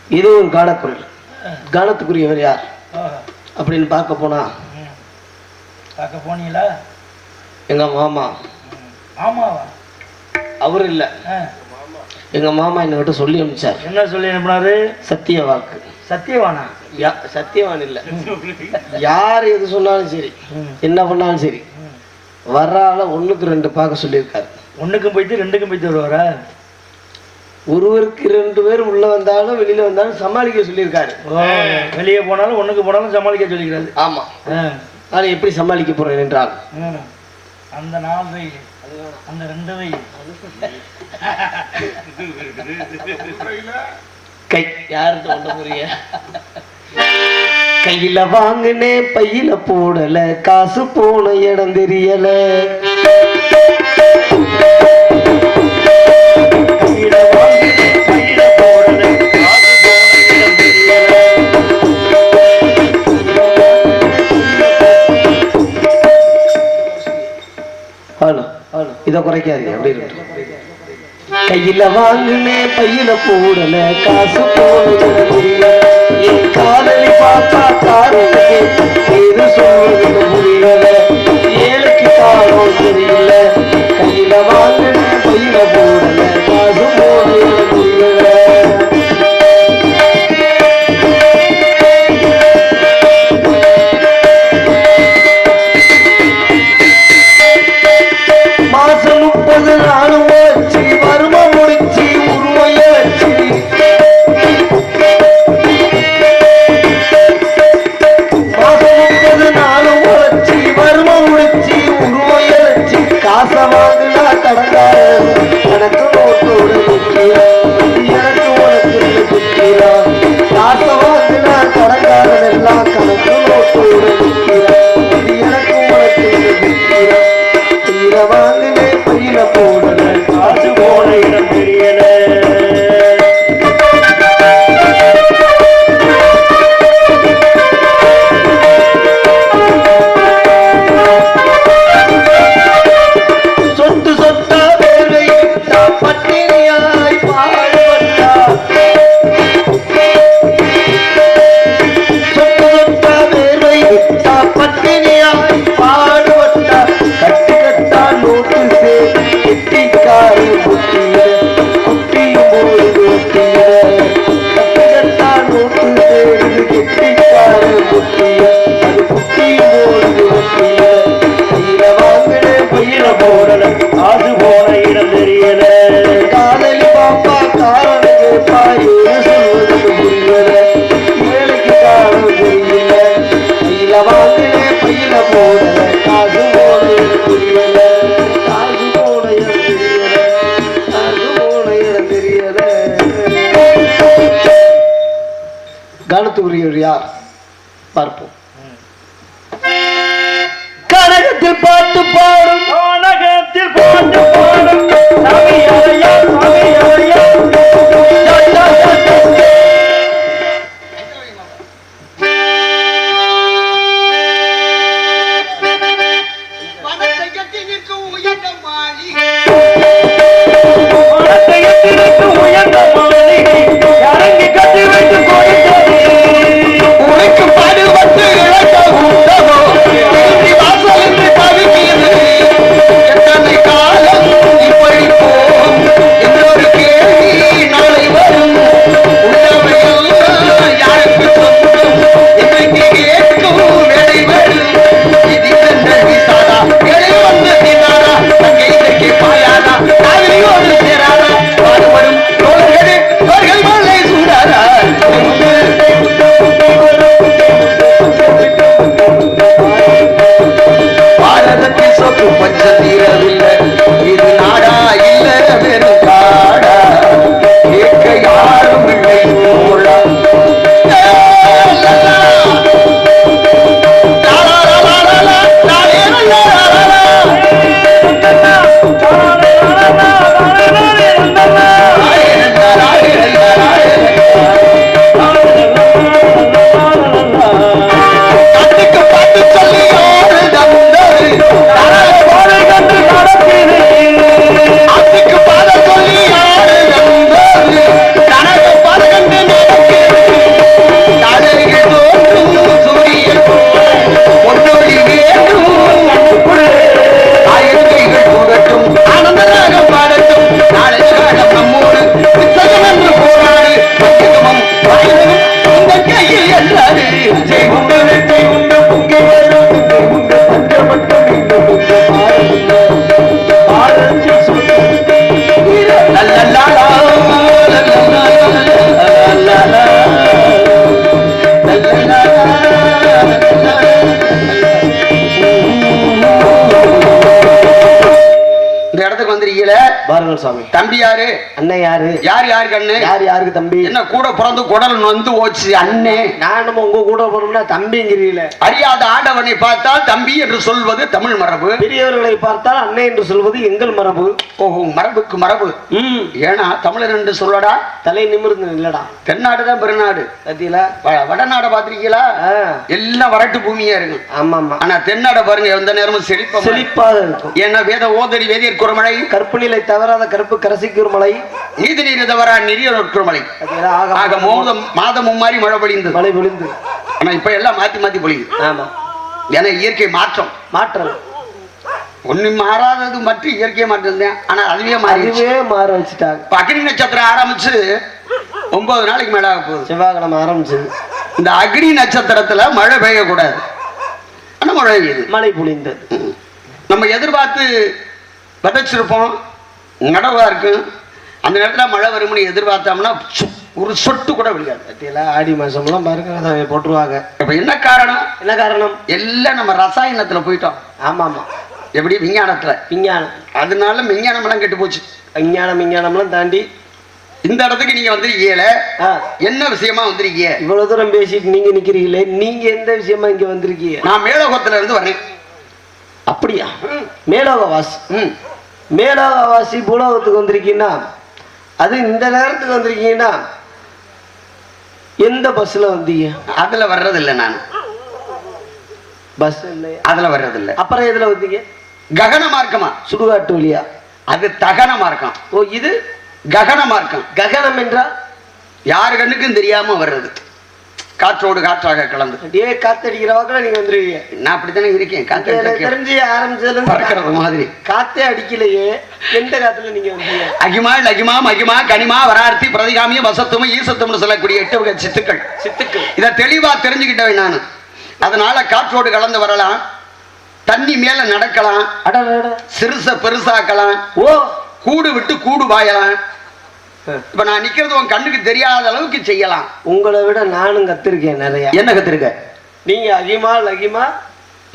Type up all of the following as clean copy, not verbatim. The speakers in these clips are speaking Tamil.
இதுவும் கானக்குரல். கானத்துக்குரியவர் யார் அப்படின்னு பார்க்க போனா, பார்க்க போனீங்களா? எங்க மாமா. ஆமாவா? அவர் இல்ல, எங்க மாமா என்கிட்ட சொல்லி அனுப்பிச்சார். என்ன சொல்லி அனுப்பினாரு? சத்திய வாக்கு. சத்தியவானா? சத்தியவான் இல்ல, யார் எது சொன்னாலும் சரி, என்ன பண்ணாலும் சரி, வர்றால 1க்கு 2 பார்க்க சொல்லியிருக்காரு. 1க்கும் போயிட்டு 2க்கும் போயிட்டு வருவாரா? ஒருவருக்கு 2 பேர் உள்ள வந்தாலும் வெளியில வந்தாலும் சமாளிக்க சொல்லியிருக்காரு. வெளியே போனாலும் 1க்கு போனாலும் சமாளிக்க சொல்லிக்கிறாரு. ஆமா. அதை எப்படி சமாளிக்க போறேன் என்றால், அந்த 4 வை, அந்த 2 வை, கை யாருக்கு ஒண்ணு புரிய, கையில வாங்கினே பையில போடல, காசு போன இடம் தெரியல. கையில வாங்கினே பையில போடல, காசு போன இடம் தெரியல. இதை குறைக்காதீங்க, அப்படி இருக்கு. கையில வாங்கினே பையில போடல, காசு போன என் காதலி பார்த்தா காரணம் ஏது சொல்வது புரியல, ஏழைக்கு காலம் தெரியல. கையில வாங்கினே பையில போடல, காசு போன புரியல. மாசம் 30 நாளும் வச்சு வருமா முடிச்சு உருவைய வச்சு, மாசம் 30 நாளும் வச்சு வருமா முடிச்சு உருவைய வச்சு, காசை வாங்கினா கடங்கார எனக்கு நோட்டோட எனக்கு உனக்கு குத்திரா. காசை வாங்கினா கடங்காரன் எல்லாம் கணக்கு நோட்டோட எனக்கு உனக்கு குத்திரா. கையில வாங்கினே பையில போடல, காசு போன இடம் தெரியல. சொட்டு சொட்டா வேர்வை பட்டினியாய் பாடுபட்டா, சொட்டு சொட்டா வேர்வை பட்டினியாய் பாடுபட்டா, கட்டு கட்டா நோட்டு கெட்டிக்காரு குட்டியிட குட்டியும் போது குட்டியிட, கட்டு கட்டா நோட்டு கெட்டிக்காரு குட்டிய அது குட்டியும் போது குட்டியிட. கையில வாங்கினே பையில போடல, காசு போன இடம் தெரியல. காதலி பாப்பா காரணம் கேப்பா, ஏது சொல்வது புரியல, ஏழைக்கு காரணம் தெரியல. கையில வாங்கினே பையில போடல, காசு போன புரியல, காசு போன தெரியல, காசு போன தெரியல. கானத்துக்குரியவர் யார் பார்ப்போம். கனகத்தில் பாட்டு பாடும், நாடகத்தில் போட்டு போடும் சமையலையா சமையலையா. உயர்ந்த மாளிகை இறங்கி கட்டி வைத்து கொடுத்தது, உனக்கு பாடுபட்டு இழந்த உண்டமோ வாசலில் தவிக்கிறது. எத்தனை காலம் இப்படி போகும் இன்னொரு கேள்வி நாளை வரும். உள்ளவையெல்லாம் யாருக்கு சொந்தம் இன்றைக்கு கேட்கும் வேலை வரும். இது சென்ற சாரா எடை வந்து தினாரா, அங்கே இன்றைக்கு பாயாரா, காவிரியோடு சேராரா, பாடுபடும் தோழர்களே பாருங்கள் சாமி. தம்பி யாரு? அண்ணன் யாரு? யார் யாரு கண்ணு? யார் யாருக்கு தம்பி? என்ன கூட பிறந்து குடல் நொந்து போச்சு அண்ணே. நான் நம்ம உங்க கூட போனோம்னா தம்பிங்கிறீல. அறியாத ஆடவனை பார்த்தால் தம்பி என்று சொல்வது தமிழ் மரபு. பெரியவர்களை பார்த்தால் அண்ணன் என்று சொல்வது எங்கள் மரபு. ஓஹோ, மரபுக்கு மரபு. ஏன்னா தமிழர் என்று சொல்லடா தலை நிமிர்ந்து இல்லடா. தென்னாடுதான் பெருநாடு. பாத்தீங்களா? வடநாட பாத்திருக்கீங்களா? எல்லாம் வறட்டு பூமியா இருக்கு. ஆமா ஆமா. ஆனா தென்னாட பாருங்க எந்த நேரமும் செழிப்பாக இருக்கும். ஏன்னா வேத ஓதடி வேதியர் குறமழை, கற்பு நிலை தவறாத கருப்பு கரசிக்கு மழை, நீதி நீர் தவறா நெறிய குறமழை. ஆக மாதம் மும்மாறி மழை பொழிந்து மழை பொழிந்து. ஆனா இப்ப எல்லாம் மாத்தி மாத்தி பொழியுது. ஆமா. ஏன்னா இயற்கை மாற்றம். ஒண்ணு மாறாதது மட்டும் இயற்கை மாற்றம் தான். ஆனா அதுவே மாற வச்சுட்டாங்க. அக்னி நட்சத்திரம் ஆரம்பிச்சு 9 நாளைக்கு மேல ஆக போகுது. செவ்வாய்க்கிழமை ஆரம்பிச்சது. இந்த அக்னி நட்சத்திரத்துல மழை பெய்யக்கூடாது. ஆனா மழை பெய்யுது. மழை பொழிந்தது. நம்ம எதிர்பார்த்து விதைச்சிருப்போம், நடவா இருக்கு. அந்த நேரத்துல மழை வரும்னு எதிர்பார்த்தோம்னா ஒரு சொட்டு கூட விழுகாது. ஆடி மாசம்லாம் பாருங்க போட்டுருவாங்க. இப்ப என்ன காரணம்? என்ன காரணம்? எல்லாம் நம்ம ரசாயனத்துல போயிட்டோம். ஆமா ஆமா. எப்படி? விஞ்ஞானத்துல. விஞ்ஞானம். அதனால விஞ்ஞானம் எல்லாம் கெட்டு போச்சு. விஞ்ஞானம்லாம் தாண்டி இந்த இடத்துக்கு நீங்க வந்திருக்கீங்களே, என்ன விஷயமா வந்திருக்கீங்க? இவ்வளவு தூரம் பேசிட்டு நீங்க நிக்கிறீங்களே, நீங்க எந்த விஷயமா இங்க வந்திருக்கீங்க? நான் மேலோகத்துல இருந்து வரேன். அப்படியா? மேலோகவாசி. மேலோகவாசி பூலோகத்துக்கு வந்திருக்கீங்கன்னா, அது இந்த நேரத்துக்கு வந்திருக்கீங்கன்னா எந்த பஸ்ல வந்தீங்க? அதுல வர்றது இல்லை. நான் பஸ் இல்லையா? அதுல வர்றது இல்லை. அப்புறம் எதுல வந்தீங்க? ககன மார்க்கமா? சுடுகாட்டு வழியா? அது தகன மார்க்கம். ஓ, இது ககன மார்க்கம். ககனம் என்றால் யாரு கண்ணுக்கும் தெரியாம வர்றது, காற்றோடு காற்றாக கலந்து. அப்படியே காத்தடிக்கிற வாக்குல நீங்க வந்துருவீங்க. நான் அப்படித்தானே இருக்கேன். காத்து தெரிஞ்சு ஆரம்பிச்சதுல பறக்கிறது மாதிரி. காத்தே அடிக்கலையே, எந்த காத்துல நீங்க வந்தீங்க? அகிமா, லகிமா, மகிமா, கனிமா, வரார்த்தி, பிரதிகாமியம், வசத்துவம், ஈசத்துவம்னு சொல்லக்கூடிய 8 வகை சித்துக்கள். இதை தெளிவா தெரிஞ்சுக்கிட்டவன் நான். அதனால காற்றோடு கலந்து வரலாம், தண்ணி மேல நடக்கலாம், சிறுச பெருசாக்கலாம், ஓ கூடு விட்டு கூடு பாயலாம். இப்ப நான் நிக்கிறது உன் கண்ணுக்கு தெரியாத அளவுக்கு செய்யலாம். உங்களை விட நானும் கத்திருக்கேன் நிறைய. என்ன கத்திருக்க நீங்க? அகிமா, லகிமா,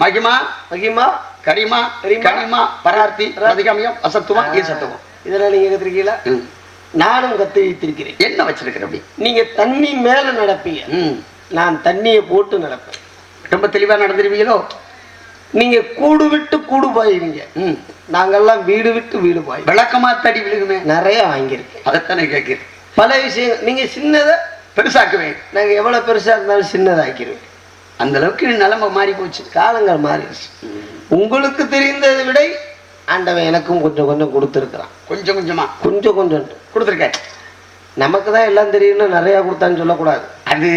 மகிமா, மகிமா, கரிமா, கனிமா, பரார்த்தி, பிரதிகாமியம், அசத்துவம், ஈசத்துவம். இதெல்லாம் நீங்க கத்திருக்கீங்களா? நானும் கத்து வைத்திருக்கிறேன். என்ன வச்சிருக்கிறேன்? அப்படி நீங்க தண்ணி மேல நடப்பீங்க, நான் தண்ணியை போட்டு நடப்பேன். ரொம்ப தெளிவா நடந்துருவீங்களோ? நீங்க கூடு விட்டு கூடு பாயுவீங்க, நாங்கெல்லாம் வீடு விட்டு வீடு பாய். விளக்கமா தடி விழுகுமே நிறைய வாங்கியிருக்கேன். அதைத்தானே கேட்கிறேன். பல விஷயங்கள் நீங்க சின்னதை பெருசாக்குவேன், நாங்க எவ்வளவு பெருசா இருந்தாலும் சின்னதாக்கிடுவேன். அந்த அளவுக்கு நிலைமை மாறி போச்சு, காலங்கள் மாறிடுச்சு. உங்களுக்கு தெரிந்ததை விட ஆண்டவன் எனக்கும் கொஞ்சம் கொஞ்சம் கொடுத்துருக்கிறான். கொஞ்சம் கொஞ்சமா கொஞ்சம் கொஞ்சம் கொடுத்துருக்கேன். நமக்கு தான் எல்லாம் தெரியும்னு நிறைய கொடுத்தான்னு சொல்லக்கூடாது. அது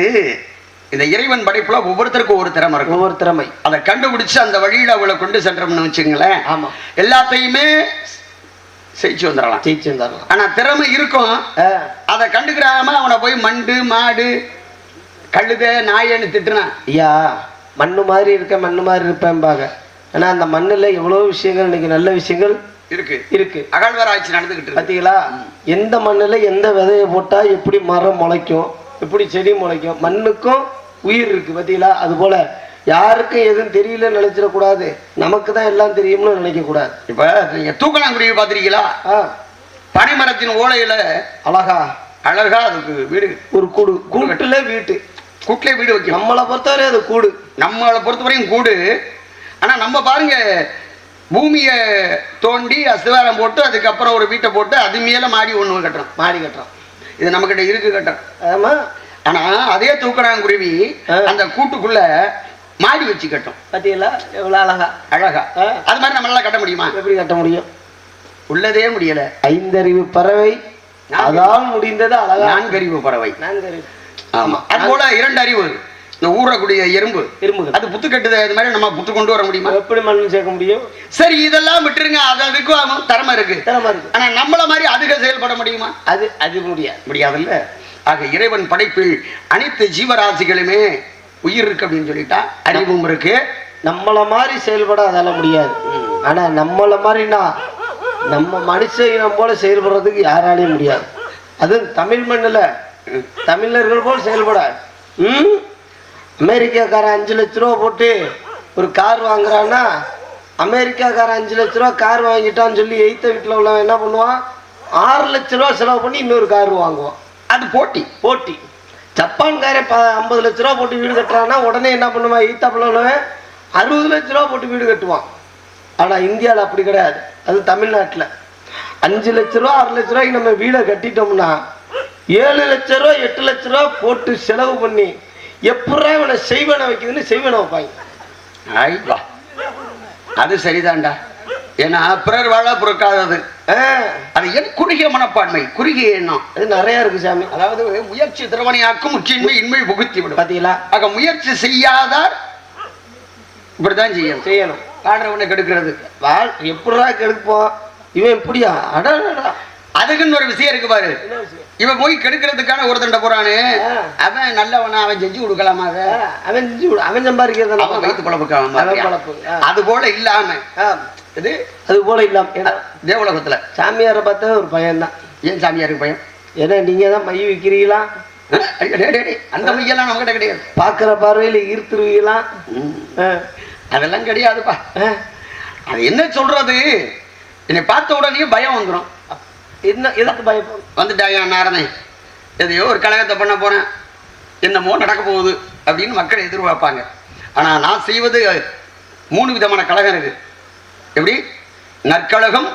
இந்த இறைவன் படைப்புல ஒவ்வொருத்தருக்கும் ஒரு திறமை இருக்கும், ஒவ்வொரு திறமை. அதை கண்டுபிடிச்சு அந்த வழியில அவளை கொண்டு சென்றோம்னு வச்சுங்களேன், ஆமா எல்லாத்தையுமே ஜெயிச்சு வந்துடலாம். ஆனா திறமை இருக்கும், அதை கண்டுக்கிறாம அவனை போய் மண்டு மாடு கழுத நாயன்னு திட்டுனா, ஐயா மண்ணு மாதிரி இருக்க மண்ணு மாதிரி இருப்பேன்பாங்க. ஆனா அந்த மண்ணுல எவ்வளவு விஷயங்கள் இன்னைக்கு நல்ல விஷயங்கள் இருக்கு. அகழ்வாராய்ச்சி நடந்துகிட்டு பாத்தீங்களா? எந்த மண்ணுல எந்த விதையை போட்டா எப்படி மரம் முளைக்கும், எப்படி செடி முளைக்கும், மண்ணுக்கும் உயிர் இருக்கு பாத்தீங்களா? அது போல யாருக்கும் எதுவும் தெரியல நினைச்சிடக்கூடாது, நமக்கு தான் எல்லாம் தெரியும்னு நினைக்க கூடாது. இப்ப நீங்க தூக்கணாங்குருவி பாத்திருக்கீங்களா? பனைமரத்தின் ஓலையில அழகா அழகா அதுக்கு வீடு, ஒரு கூடு, கூட்டுல கூட்டுல வீடு வைக்கும். நம்மளை பொறுத்தவரை அது கூடு, நம்மளை பொறுத்தவரையும் கூடு. ஆனா நம்ம பாருங்க, பூமியை தோண்டி அஸ்திவாரம் போட்டு அதுக்கப்புறம் ஒரு வீட்டை போட்டு அது மேல மாடி ஒண்ணு கட்டுறோம், மாடி கட்டுறோம். இது நம்ம கிட்ட இருக்கு கட்டம். ஆமா. ஆனா அதே தூக்கணாங்குருவி அந்த கூட்டுக்குள்ள மாடி வச்சு கட்டும். பாத்தீங்களா எவ்வளவு அழகா அழகா. அது மாதிரி நம்மளால கட்ட முடியுமா? எப்படி கட்ட முடியும்? உள்ளதே முடியல. 5 அறிவு பறவை அதால் முடிந்தது அழகா. 4 அறிவு பறவை. 4 அறிவு. ஆமா. அது போல 2 அறிவு. இந்த ஊறக்கூடிய எறும்பு அது புத்து கட்டுது. அது மாதிரி நம்ம புத்து கொண்டு வர முடியுமா? எப்படி மண்ணு சேர்க்க முடியும்? சரி இதெல்லாம் விட்டுருங்க, அதுக்கும் திறமை இருக்கு. ஆனா நம்மள மாதிரி அதுக செயல்பட முடியுமா? அது முடியாதுல்ல. ஆக இறைவன் படைப்பில் அனைத்து ஜீவராசிகளுமே உயிர் இருக்கு அப்படின்னு சொல்லிட்டா அறிவும் இருக்கு. நம்மள மாதிரி செயல்பட அதால முடியாது. ஆனா நம்மள மாதிரினா நம்ம மனுஷ இனம் போல செயல்படுறதுக்கு யாராலையும் முடியாது. அது தமிழ் மண்ணுல தமிழர்கள் போல் செயல்பட. அமெரிக்காக்காரன் 5 லட்ச ரூபா போட்டு ஒரு கார் வாங்குறான்னா, அமெரிக்காக்காரன் 5 லட்ச ரூபா கார் வாங்கிட்டான்னு சொல்லி எய்த்த வீட்டில் உள்ளவன் என்ன பண்ணுவான்? 6 லட்ச ரூபா செலவு பண்ணி இன்னொரு கார் வாங்குவான். அது போட்டி. போட்டி. ஜப்பான்காரன் 50 லட்ச ரூபா போட்டு வீடு கட்டுறான்னா உடனே என்ன பண்ணுவான், ஈத்தாப்புல 60 லட்ச ரூபா போட்டு வீடு கட்டுவான். ஆனா இந்தியாவில் அப்படி கிடையாது. அது தமிழ்நாட்டில் 5 லட்ச ரூபா 6 லட்ச ரூபாய்க்கு நம்ம வீடை கட்டிட்டோம்னா 7 லட்ச ரூபா 8 லட்ச ரூபா போட்டு செலவு பண்ணி எப்படா இவனை செய்வனை வைக்குதுன்னு செய்வனை வைப்பாங்க. ஐயா, அது சரிதான்டா. ஏன்னா பிறர் வாழ பொறுக்காதது. அது ஏன் குறுகிய மனப்பான்மை, குறுகிய எண்ணம், அது நிறைய இருக்கு சாமி. அதாவது முயற்சி திறவனையாக்கும் முற்றின்மை இன்மை புகுத்தி விடும். பாத்தீங்களா? ஆக முயற்சி செய்யாதார் இப்படிதான் செய்யணும். வாழ்றவனை கெடுக்கிறது. எப்படா கெடுப்போம், இவன் எப்படியா அடா. அதுக்குன்னு ஒரு விஷயம் இருக்கு பாரு. இவன் போய் கெடுக்கிறதுக்கான ஒருத்தண்ட போறானு, அவன் நல்லவனா, அவன் செஞ்சு கொடுக்கலாமா? அவன் செஞ்சு அவன் சம்பாதிக்கிறது, அவன் வயிற்று பழப்பு. அது போல இல்லாம அது போல இல்லாம தேவலோகத்துல சாமியாரை பார்த்தா ஒரு பையன் தான். ஏன் சாமியாருக்கு பயம்? ஏன்னா நீங்க தான் மை விற்கிறீங்களா? அந்த மையெல்லாம் நம்ம கிட்ட கிடையாது. பாக்குற பார்வையில ஈர்த்துருவீங்களா? அதெல்லாம் கிடையாதுப்பா. அது என்ன சொல்றது, என்னை பார்த்த உடனே பயம் வந்துடும். என்ன எதுக்கு பயம் வந்துட்டாயா நாரதன், எதையோ ஒரு கழகத்தை பண்ண போறேன், என்னமோ நடக்க போகுது அப்படின்னு மக்கள் எதிர்பார்ப்பாங்க. ஆனா நான் செய்வது 3 விதமான கழகம் இருக்கு. எப்படி? நற்கழகம்,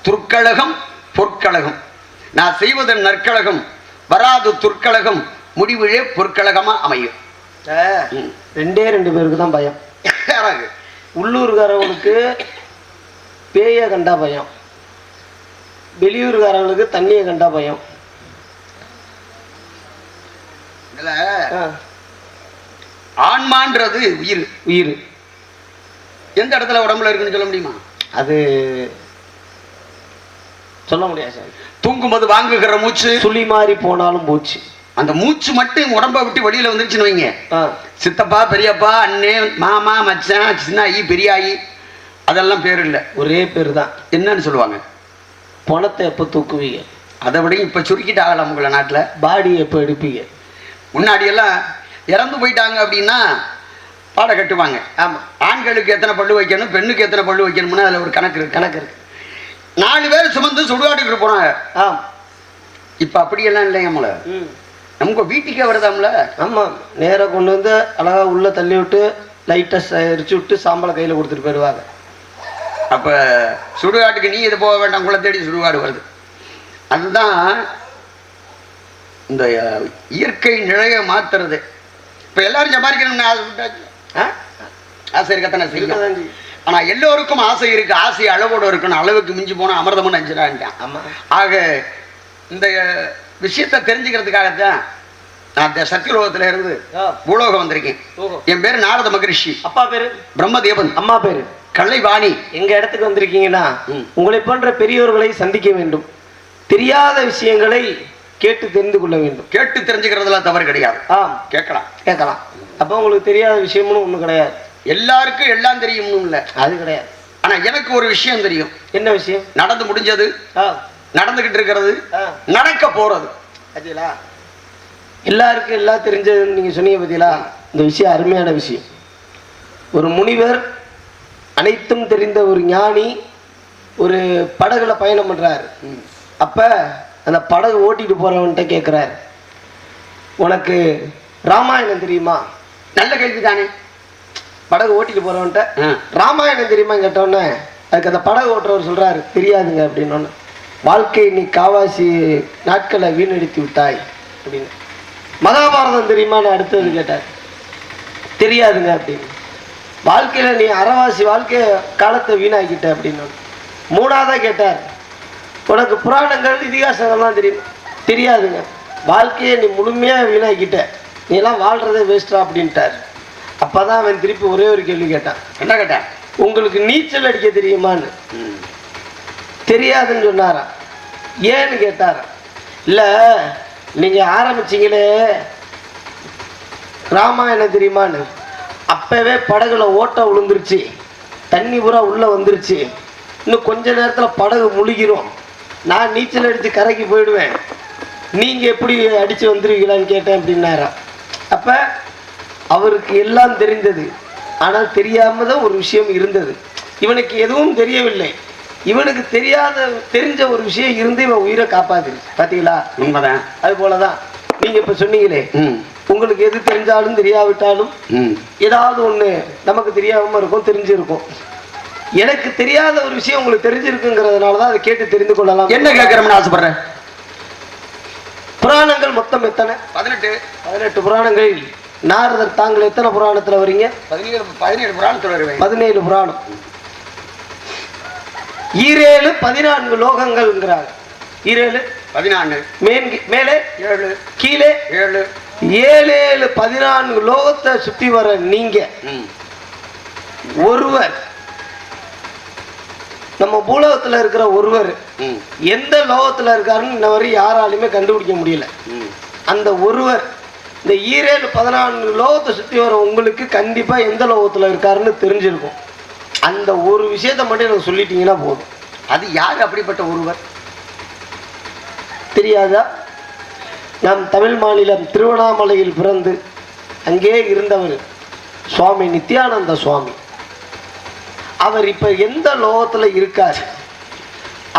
துர்க்கழகம், பொற்கழகம். நான் செய்வது நற்கழகம், வராது துர்க்கழகம், முடிவிலே பொற்கழகமா அமையும். 2 பேருக்கு தான் பயம். உள்ளூர்காரவங்களுக்கு பேய கண்டா பயம், வெளியூர்காரவங்களுக்கு தண்ணியை கண்டா பயம். ஆன்மான்றது உயிர். உயிர் எந்த இடத்துல உடம்புல இருக்குன்னு சொல்ல முடியுமா? அது சொல்ல முடியாது சார். தூங்கும்போது வாங்குகிற மூச்சு சுழி மாறி போனாலும் மூச்சு, அந்த மூச்சு மட்டும் உடம்ப விட்டு வெளியில வந்துருச்சுன்னு வைங்க, சித்தப்பா பெரியப்பா அண்ணே மாமா மச்சான் சின்னாயி பெரியாயி அதெல்லாம் பேர் இல்லை, ஒரே பேர் தான். என்னன்னு சொல்லுவாங்க? பணத்தை எப்போ தூக்குவீங்க? அதை விட இப்ப சுருக்கிட்டு ஆகலாம் உங்களை நாட்டில். பாடி எப்போ எடுப்பீங்க? முன்னாடி எல்லாம் இறந்து போயிட்டாங்க அப்படின்னா பாட கட்டுவாங்க. ஆமா, ஆண்களுக்கு எத்தனை பல்லு வைக்கணும், பெண்ணுக்கு எத்தனை பல்லு வைக்கணும்னு அதுல ஒரு கணக்கு இருக்கு. 4 பேர் சுமந்து சுடுகாட்டுக்கு போனாங்க. இப்ப அப்படியெல்லாம் இல்லையா? நம்மள நமக்கு வீட்டுக்கே வருதாம்ல. ஆமா, நேராக கொண்டு வந்து அழகா உள்ள தள்ளி விட்டு லைட்டா எரிச்சு விட்டு சாம்பலை கையில கொடுத்துட்டு போயிடுவாங்க. அப்ப சுடுகாட்டுக்கு நீ இது போக வேண்டாம், உங்களை தேடி சுடுகாடு வருது. அதுதான் இந்த இயற்கை நிலையை மாத்துறது. இப்ப எல்லாரும் சம்பாதிக்கணும்னு ஆசை இருக்கத்தானே செய்யும். ஆனா எல்லோருக்கும் ஆசை இருக்கு. ஆசை அளவோடு இருக்கணும். அளவுக்கு மிஞ்சி போனா அமிர்தமும் நஞ்சிடான்ட்டான். ஆக இந்த விஷயத்தை தெரிஞ்சுக்கிறதுக்காகத்தான் நான் இந்த சத்தியலோகத்துல இருந்து பூலோகம் வந்திருக்கேன். என் பேரு நாரத மகரிஷி. அப்பா பேரு பிரம்மதேவன். அம்மா பேரு கலைவாணி. எங்க இடத்துக்கு வந்திருக்கீங்கன்னா உங்களை போன்ற பெரியோர்களை சந்திக்க வேண்டும். தெரியாத விஷயங்களை கேட்டு தெரிந்து கொள்ள வேண்டும். கேட்டு தெரிஞ்சுக்கிறதுல தவறு கிடையாது. கேட்கலாம். அப்ப உங்களுக்கு தெரியாத விஷயம்னு ஒண்ணு கிடையாது. எல்லாருக்கும் எல்லாம் தெரியும்னு இல்லை, அது கிடையாது. ஆனா எனக்கு ஒரு விஷயம் தெரியும். என்ன விஷயம்? நடந்து முடிஞ்சது, நடந்துகிட்டு இருக்கிறது, நடக்க போறது. எல்லாருக்கும் எல்லாம் தெரிஞ்சதுன்னு நீங்க சொன்னீங்க பத்தியா? இந்த விஷயம் அருமையான விஷயம். ஒரு முனிவர், அனைத்தும் தெரிந்த ஒரு ஞானி ஒரு படகுல பயணம் பண்றாரு. அப்ப அந்த படகு ஓட்டிட்டு போறவன்கிட்ட கேட்கிறாரு, உனக்கு ராமாயணம் தெரியுமா? நல்ல கேள்வி தானே. படகு ஓட்டிட்டு போறவன்ட்ட ராமாயணம் தெரியுமா கேட்டோன்னே அதுக்கு அந்த படகு ஓட்டுறவர் சொல்றாரு, தெரியாதுங்க அப்படின்னு. வாழ்க்கை நீ காவாசி நாட்களை வீணடித்து விட்டாய் அப்படின்னு. மகாபாரதம் தெரியுமான்னு அடுத்தது கேட்டார், தெரியாதுங்க அப்படின்னு. வாழ்க்கையில நீ அறவாசி வாழ்க்கை காலத்தை வீணாக்கிட்ட அப்படின்னு. 3ஆவதா கேட்டார், உனக்கு புராணங்கள் இதிகாசங்கள்லாம் தெரியும்? தெரியாதுங்க. வாழ்க்கையை நீ முழுமையா வீணாக்கிட்ட, நீ எல்லாம் வாழ்றதே வேஸ்டா அப்படின்ட்டார். அப்பதான் அவன் திருப்பி ஒரே ஒரு கேள்வி கேட்டான். என்ன கேட்டான்? உங்களுக்கு நீச்சல் அடிக்க தெரியுமான்னு. தெரியாதுன்னு சொன்னாரா. ஏன்னு கேட்டாரா. இல்ல நீங்க ஆரம்பிச்சீங்களே ராமாயணம் தெரியுமான்னு, அப்பவே படகுல ஓட்ட விழுந்துருச்சு, தண்ணி பூரா உள்ள வந்துருச்சு, இன்னும் கொஞ்ச நேரத்துல படகு முழுகிரும், நான் நீச்சல் அடிச்சு கரைக்கு போயிடுவேன், நீங்க எப்படி அடிச்சு வந்துருவீங்களான்னு கேட்டேன் அப்படின்னாரா. அப்ப அவருக்கு எல்லாம் தெரிந்தது, ஆனால் தெரியாம தான் ஒரு விஷயம் இருந்தது. இவனுக்கு எதுவும் தெரியவில்லை, இவனுக்கு தெரிஞ்ச ஒரு விஷயம் இருந்து இவன் உயிரை காப்பாத்திருச்சு. பாத்தீங்களா? உண்மைதான். அது போலதான் நீங்க இப்ப சொன்னீங்களே, உங்களுக்கு எது தெரிஞ்சாலும் தெரியாவிட்டாலும் ஏதாவது ஒண்ணு நமக்கு தெரியாம இருக்கும், தெரிஞ்சிருக்கும். எனக்கு தெரியாத ஒரு விஷயம் உங்களுக்கு தெரிஞ்சிருக்குங்கிறதுனாலதான் அதை கேட்டு தெரிந்து கொள்ளலாம். என்ன கேட்கறோம்னு ஆசைப்படுறேன். புராணங்கள் மொத்தம் எத்தனை? 18 புராணங்களில் நாரதர் தாங்கள் எத்தனை புராணத்துல வரீங்க? 17 புராணத்துல வருவேன். 17 புராணம். 7 14 லோகங்கள்ங்கிறாங்க. 7 14 மேலே 7 கீழே 7 7 14 லோகத்தை சுத்தி வர நீங்க ஒருவர், நம்ம பூலோகத்துல இருக்கிற ஒருவர் எந்த லோகத்துல இருக்காருன்னு இன்ன வரை யாராலுமே கண்டுபிடிக்க முடியல. அந்த ஒருவர் இந்த 7 14 லோகத்தை சுத்தி வர உங்களுக்கு கண்டிப்பா எந்த லோகத்துல இருக்காருன்னு தெரிஞ்சிருக்கும். அந்த ஒரு விஷயத்த மட்டும் எனக்கு சொல்லிட்டீங்கன்னா போதும். அது யார் அப்படிப்பட்ட ஒருவர் தெரியாதா? நம் தமிழ் மாநிலம் திருவண்ணாமலையில் பிறந்து அங்கே இருந்தவர் சுவாமி நித்யானந்த சுவாமி. அவர் இப்ப எந்த லோகத்துல இருக்கார்?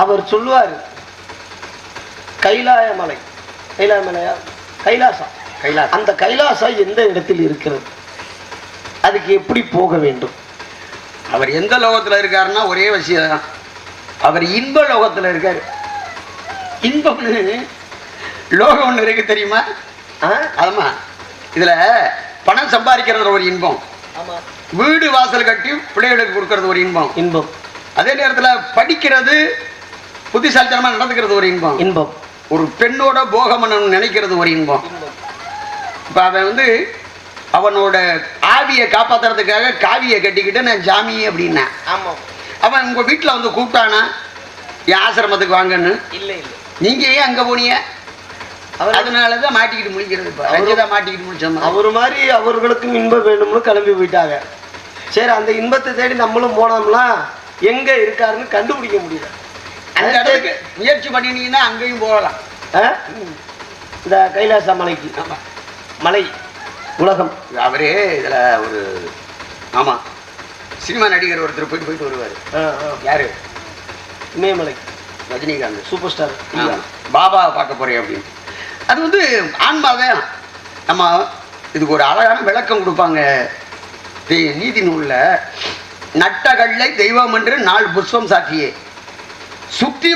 அவர் சொல்லுவார், கைலாயமலை, கைலாயமலையா, கைலாசா, அந்த கைலாசா எந்த இடத்தில் இருக்கிறது, அதுக்கு எப்படி போக வேண்டும்? அவர் எந்த லோகத்துல இருக்காருன்னா ஒரே விஷயம் தான், அவர் இன்ப லோகத்துல இருக்காரு. இன்பம்னு லோகம் ஒண்ணு இருக்கு தெரியுமா? ஆமா, இதுல பணம் சம்பாதிக்கிறது ஒரு இன்பம், வீடு வாசல் கட்டி பிள்ளைகளுக்கு கொடுக்கறது ஒரு இன்பம், அதே நேரத்துல படிக்கிறது, புத்திசாலித்தனமா நடந்துக்கிறது ஒரு இன்பம், ஒரு பெண்ணோட போகமனம் நினைக்கிறது ஒரு இன்பம். இப்ப அவன் அவனோட ஆவியை காப்பாத்துறதுக்காக காவியை கட்டிக்கிட்டு நான் ஜாமி அப்படின்னா, அவன் உங்க வீட்டுல கூப்பிட்டானா என் ஆசிரமத்துக்கு வாங்கன்னு? இல்ல இல்ல, நீங்க ஏன் அங்க போனீங்க? அதனாலதான் மாட்டிக்கிட்டு முடிக்கிறது. இப்ப ரஞ்சிதா மாட்டிக்கிட்டு முடிச்சோம். அவரு மாதிரி அவர்களுக்கும் இன்பம் வேணும்னு கிளம்பி போயிட்டாங்க. சரி, அந்த இன்பத்தை தேடி நம்மளும் போனோம்னா எங்க இருக்காருன்னு கண்டுபிடிக்க முடியல. அந்த இடத்துக்கு முயற்சி பண்ணினீங்கன்னா அங்கேயும் போகலாம். இந்த கைலாச மலைக்கு, மலை உலகம். அவரே இதுல ஒரு ஆமா சினிமா நடிகர் ஒருத்தர் போயிட்டு வருவாரு. யாரு? இமயமலை ரஜினிகாந்த், சூப்பர் ஸ்டார். பாபா பார்க்க போறேன் அப்படின்னு. அது ஆன்மாவே. நம்ம இதுக்கு ஒரு அழகான விளக்கம் கொடுப்பாங்க நீதி நூல்ல. நட்டகல்லை தெய்வம் என்று 4 புஷ்பம் சாட்சியே, சுத்தி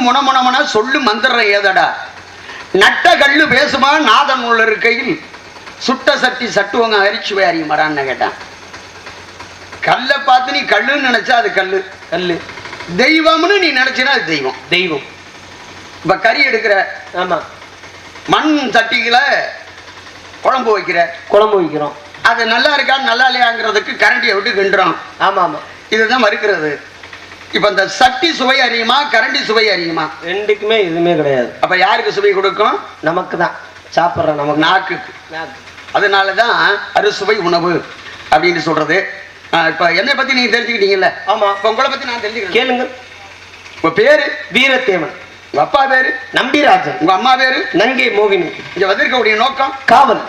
முனமுனமன சொல்லு மந்திரம் ஏதடா, நட்ட கல்லு பேசுமா நாதன் உள்ள இருக்கையில், சுட்ட சட்டி சட்டுவங்க அரிச்சுவை அறியுமாடான்னு கேட்டான். கல்லை பார்த்து நீ கல்லுன்னு நினைச்சா அது கல்லு, தெய்வம்னு நீ நினைச்சினா அது தெய்வம். இப்ப கறி எடுக்கிற, ஆமா, மண் சட்டிகளை குழம்பு வைக்கிறோம், அது நல்லா இருக்கா நல்லா இல்லையாங்கிறதுக்கு கரண்டியை விட்டு கிண்டுறோம். ஆமா ஆமா, இதுதான் மறுக்கிறது. இப்ப இந்த சட்டி சுவை அறியுமா கரண்டி சுவை அறியுமா? ரெண்டுக்குமே எதுவுமே கிடையாது. அப்ப யாருக்கு சுவை கொடுக்கும்? நமக்கு தான், சாப்பிட்ற நமக்கு, நாக்குக்கு. அதனாலதான் அறுசுவை உணவு அப்படின்னு சொல்றது. இப்ப என்னை பத்தி நீங்க தெரிஞ்சுக்கிட்டீங்கல்ல? ஆமா. இப்ப உங்களை பத்தி நான் தெரிஞ்சுக்கிறேன், கேளுங்க. உங்க பேரு வீரத்தேவன், உங்க அப்பா பேரு நம்பிராஜன், உங்க அம்மா பேரு நங்கை மோகினி. இங்க வந்திருக்கக்கூடிய நோக்கம் காவல்.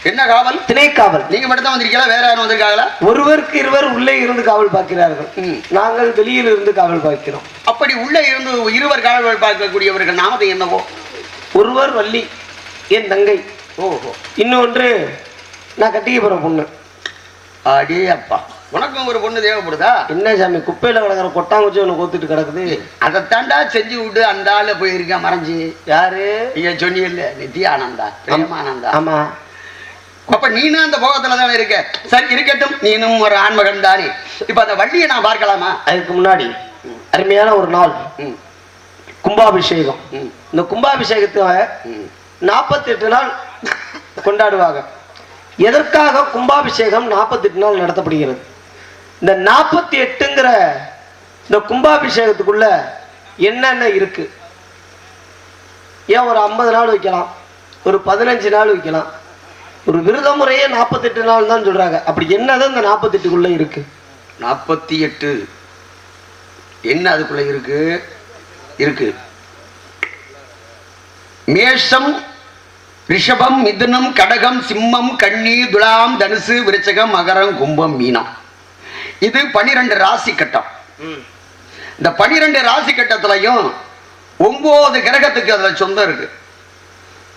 என்ன காவல்? திணைக்காவல். நீங்க மட்டும் தான் வந்திருக்கீங்களா? வேற யாரும் வந்திருக்காங்களா? ஒருவருக்கு இருவர் உள்ளே இருந்து காவல் பார்க்கிறார்கள், நாங்கள் வெளியில் இருந்து காவல் பார்க்கிறோம். அப்படி உள்ளே இருந்து இருவர் காவல் பார்க்கக்கூடியவர்கள் நாமத்தை என்னவோ? ஒருவர் வள்ளி, என் தங்கை. ஓஹோ. இன்னொன்று நான் கட்டிக்க போற பொண்ணு. அடே அப்பா, உனக்கும் ஒரு பொண்ணு தேவைப்படுதா? என்ன சாமி, குப்பையில கிடக்குற கொட்டாங்குச்சி ஒன்று கோத்துட்டு கிடக்குது, அதை தாண்டா செஞ்சு விட்டு அந்த ஆள போயிருக்கா மறைஞ்சு. யாரு? நீங்க சொன்னீங்கல்ல, நித்யானந்தா, பிரேமானந்தா. ஆமா. அப்ப நீனும் அந்த போகத்துல தானே இருக்க. சரி இருக்கட்டும், நீனும் ஒரு ஆண்மகன் தானே. இப்ப அந்த வள்ளியை நான் பார்க்கலாமா? அதுக்கு முன்னாடி அருமையான ஒரு நாள் கும்பாபிஷேகம். இந்த கும்பாபிஷேகத்தை 48 நாள் கொண்டாடுவாங்க. எதற்காக கும்பாபிஷேகம் 48 நாள் நடத்தப்படுகிறது? இந்த 48ங்கிற இந்த கும்பாபிஷேகத்துக்குள்ள என்னென்ன இருக்கு? ஏன் ஒரு 50 நாள் வைக்கலாம், ஒரு 15 நாள் வைக்கலாம். ஒரு விரத முறையே 48 நாள் தான் சொல்றாங்க. அப்படி என்னதான் இந்த 48க்குள்ள இருக்கு? 48 என்ன அதுக்குள்ள இருக்கு? மேஷம், ரிஷபம், மிதுனம், கடகம், சிம்மம், கன்னி, துலாம், தனுசு, விருச்சகம், மகரம், கும்பம், மீனம். இது 12 ராசி கட்டம். இந்த 12 ராசி கட்டத்திலையும் 9 கிரகத்துக்கு அதுல சொந்தம் இருக்கு.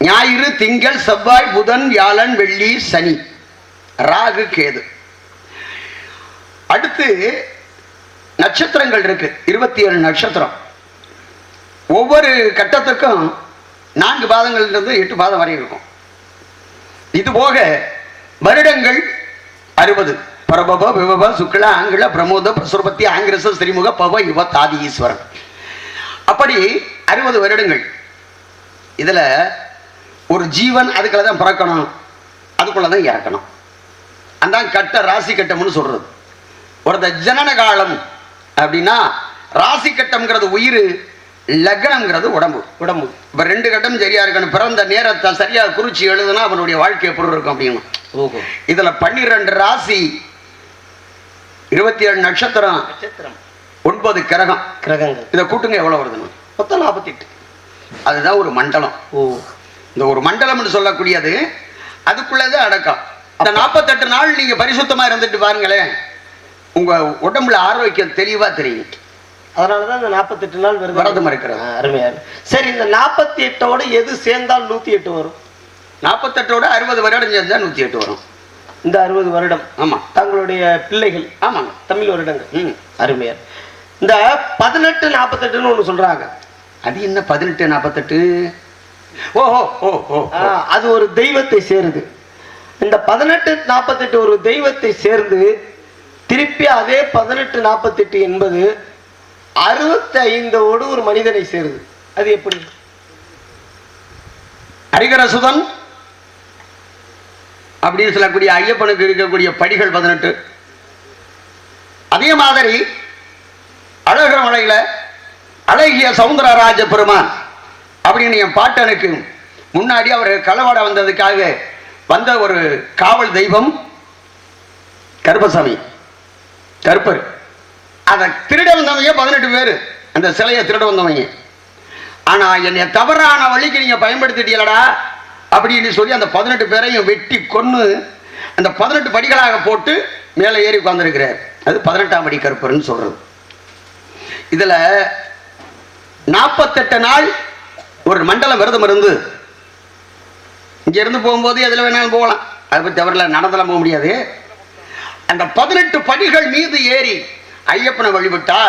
ஞாயிறு, திங்கள், செவ்வாய், புதன், வியாழன், வெள்ளி, சனி, ராகு, கேது. அடுத்து நட்சத்திரங்கள் இருக்கு, 27 நட்சத்திரம். ஒவ்வொரு கட்டத்துக்கும் 4 பாதங்கள்ல இருந்து 8 பாதம் வரை இருக்கும். இது போக வருடங்கள் 60. பரபப, விபப, சுக்ல, ஆங்கில, பிரமோத, பிரசுரபத்தி, ஆங்கிரச, ஸ்ரீமுக, பவ, யுவ, தாதி, ஈஸ்வரன். அப்படி 60 வருடங்கள். இதுல ஒரு ஜீவன் அதுக்குள்ள தான் பிறக்கணும், அதுக்குள்ளதான் இறக்கணும். அதான் கட்ட ராசி கட்டம்னு சொல்றது. ஒரு ஜனன காலம் அப்படின்னா ராசி கட்டம்ங்கிறது உயிர், லக்னம்ங்கிறது உடம்பு. இப்ப 2 கட்டம் சரியா இருக்கணும். பிறந்த நேரத்தை சரியா குறிச்சு எழுதுனா அவனுடைய வாழ்க்கை எப்படி இருக்கும் அப்படின்னு. இதுல 12 ராசி, 27 நட்சத்திரம், 9 கிரகங்கள். இதை கூட்டுங்க எவ்வளவு வருதுன்னு? மொத்தம் 48. அதுதான் ஒரு மண்டலம். இந்த ஒரு மண்டலம் சொல்லக்கூடியது அதுக்குள்ளதான் அடக்கம். அந்த 48 நாள் நீங்க பரிசுத்தமா இருந்துட்டு பாருங்களேன், உங்க உடம்புல ஆரோக்கியம் தெளிவா தெரியும். அதனாலதான் இந்த 48 நாள் விரதம் இருக்கிறது. அருமையா. சரி, இந்த 48ஓட எது சேர்ந்தால் 108 வரும்? 48ஓட 60 வருடம் சேர்ந்தா 108 வரும். இந்த 60 வருடம். ஆமா, தங்களுடைய பிள்ளைகள். ஆமாங்க, தமிழ் வருடங்கள். அருமையா. இந்த 18 48ன்னு ஒண்ணு சொல்றாங்க. அது என்ன 18 48? ஓஹோ ஓ ஓ, அது ஒரு தெய்வத்தை சேருது. இந்த 18 48 ஒரு தெய்வத்தை சேர்ந்து திருப்பி அதே 18 48 என்பது 65ஓடு ஒரு மனிதனை சேருது. அது எப்படி? ஹரிகரசுதன் அப்படின்னு சொல்லக்கூடிய ஐயப்பனுக்கு இருக்கக்கூடிய படிகள் 18. அதே மாதிரி அழகர் மலையில அழகிய சவுந்தரராஜ பெருமான் அப்படின்னு என் பாட்டனுக்கு முன்னாடி அவர் களவாட வந்ததுக்காக வந்த ஒரு காவல் தெய்வம் கருப்பசாமி, கருப்பர். அதை திருட வந்தவங்க 18 பேர், அந்த சிலையை திருட வந்தவங்க. ஆனா என்னை தவறான வழிக்கு நீங்க பயன்படுத்திட்டீங்களடா அப்படின்னு சொல்லி அந்த 18 பேரையும் வெட்டி கொன்னு அந்த 18 படிகளாக போட்டு மேலே ஏறி உட்கார்ந்துருக்கிறார். அது 18ஆம் படி கருப்பர்னு சொல்றது. இதுல 48 நாள் ஒரு மண்டலம் விரதம் இருந்து இங்க இருந்து போகும்போது எதுல வேணாலும் போகலாம், அதை பற்றி அவர்ல நடந்தெல்லாம் போக முடியாது. அந்த 18 படிகள் மீது ஏறி ஐயப்பனை வழிபட்டா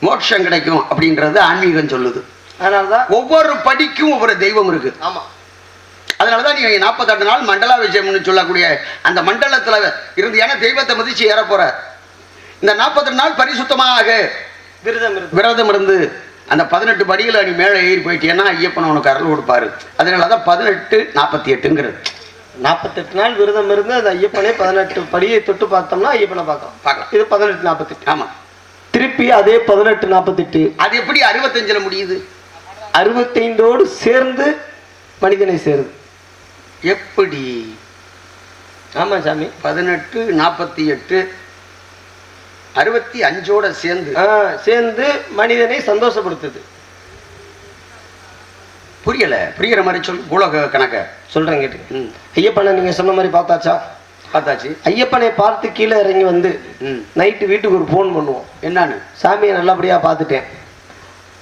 மோட்சம் கிடைக்கும் அப்படின்றது ஆன்மீகம் சொல்லுது. அதனாலதான் ஒவ்வொரு படிக்கும் ஒவ்வொரு தெய்வம் இருக்கு. ஆமா, அதனாலதான் நீங்க 48 நாள் மண்டலாபிஷேகம்னு சொல்லக்கூடிய அந்த மண்டலத்துல இருந்து ஏன்னா தெய்வத்தை மதிச்சு ஏற போற இந்த 48 நாள் பரிசுத்தமாக விரதம் இருந்து அந்த 18 படிகளை நீ மேலே ஏறி போயிட்டேன்னா ஐயப்பன் உனக்கு அருள் கொடுப்பாரு. அதனாலதான் 18 48ங்கிறது. 48 நாள் விரதம் இருந்து அந்த ஐயப்பனை 18 படியை தொட்டு பார்த்தோம்னா ஐயப்பனை பார்க்கலாம். இது 18 48. ஆமா, திருப்பி அதே 18 48 அது எப்படி 65ல முடியுது? 65ஓடு சேர்ந்து மனிதனை சேருது. எப்படி? ஆமா சாமி, 18 48 65ஓட சேர்ந்து மனிதனை சந்தோஷப்படுத்துது. புரியல, புரியுற மாதிரி சொல். உலக கணக்க சொல்றேன் கேட்டு. ஐயப்பனை நீங்க சொன்ன மாதிரி பார்த்தாச்சா? பார்த்தாச்சு. ஐயப்பனை பார்த்து கீழே இறங்கி வந்து நைட்டு வீட்டுக்கு ஒரு ஃபோன் பண்ணுவோம். என்னன்னு? சாமியை நல்லபடியா பார்த்துட்டேன்.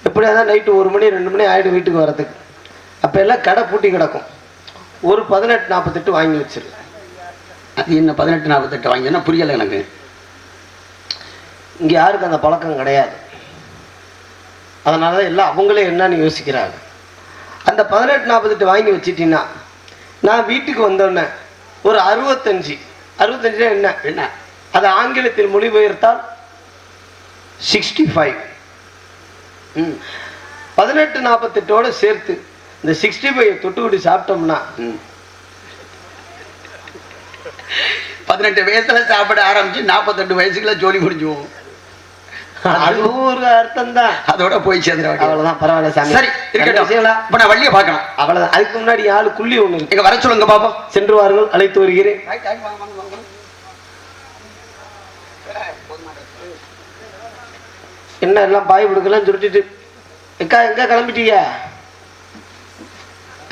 எப்படியாதான் நைட்டு 1 மணி 2 மணி ஆயிடும் வீட்டுக்கு வரதுக்கு. அப்ப எல்லாம் கடை பூட்டி கிடக்கும். ஒரு 18 48 வாங்கி வச்சிரு. அது என்ன 18 48 வாங்கி? என்ன புரியல எனக்கு. இங்க யாருக்கு அந்த பழக்கம் கிடையாது. அதனாலதான் எல்லாம் அவங்களே என்னன்னு யோசிக்கிறாங்க. அந்த 18 48 வாங்கி வச்சிட்டீங்கன்னா நான் வீட்டுக்கு வந்தோடனே ஒரு 65 என்ன என்ன அது ஆங்கிலத்தில் மொழிபெயர்த்தால் 65. 18 48ஓட சேர்த்து இந்த 65 தொட்டுக்கிட்டு சாப்பிட்டோம்னா 18 வயசுல சாப்பிட ஆரம்பிச்சு 48 வயசுக்குள்ள ஜோலி முடிஞ்சுவோம். அது ஒரு அர்த்தம் தான். அதோட போய் சேர்ந்துட அவ்வளவுதான். பரவாயில்ல சாமி, சரி இருக்கட்டும். இப்ப நான் வள்ளியை பார்க்கணும், அவ்வளவுதான். அதுக்கு முன்னாடி ஆளு குள்ளி ஒண்ணு இங்க வர சொல்லுங்க பாப்போம். சென்று வாருங்கள், அழைத்து வருகிறேன். என்ன எல்லாம் பாய் கொடுக்கலாம் சுருட்டிட்டு எங்க கிளம்பிட்டீங்க?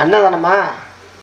அண்ணதானம்மா?